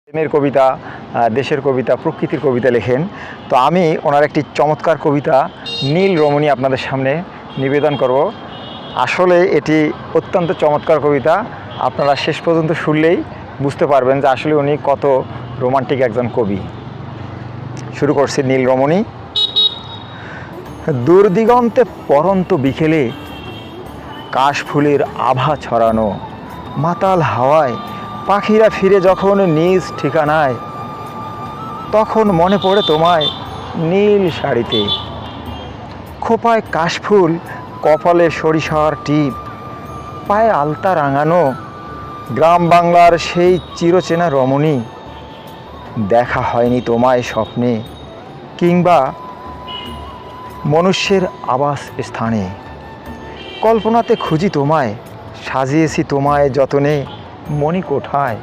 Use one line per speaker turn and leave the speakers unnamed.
প্রেমের কবিতা, দেশের কবিতা, প্রকৃতির কবিতা লেখেন। তো আমি ওনার একটি চমৎকার কবিতা নীল রমণী আপনাদের সামনে নিবেদন করব। আসলে এটি অত্যন্ত চমৎকার কবিতা। আপনারা শেষ পর্যন্ত শুনলেই বুঝতে পারবেন যে আসলে উনি কত রোমান্টিক একজন কবি। শুরু করছি নীল রমণী। দূর দিগন্তে পরন্ত বিকেলে কাশফুলের আভা ছড়ানো, মাতাল হাওয়ায় পাখিরা ফিরে যখন নিজ ঠিকানায়, তখন মনে পড়ে তোমায় নীল শাড়িতে, খোপায় কাশফুল, কপালে সরিষার টিপ, পায়ে আলতা রাঙানো, গ্রাম বাংলার সেই চিরচেনা রমণী। দেখা হয়নি তোমায় স্বপ্নে কিংবা মনুষ্যের আবাস স্থানে, কল্পনাতে খুঁজি তোমায়, সাজিয়েছি তোমায় যতনে মণিকোঠায়।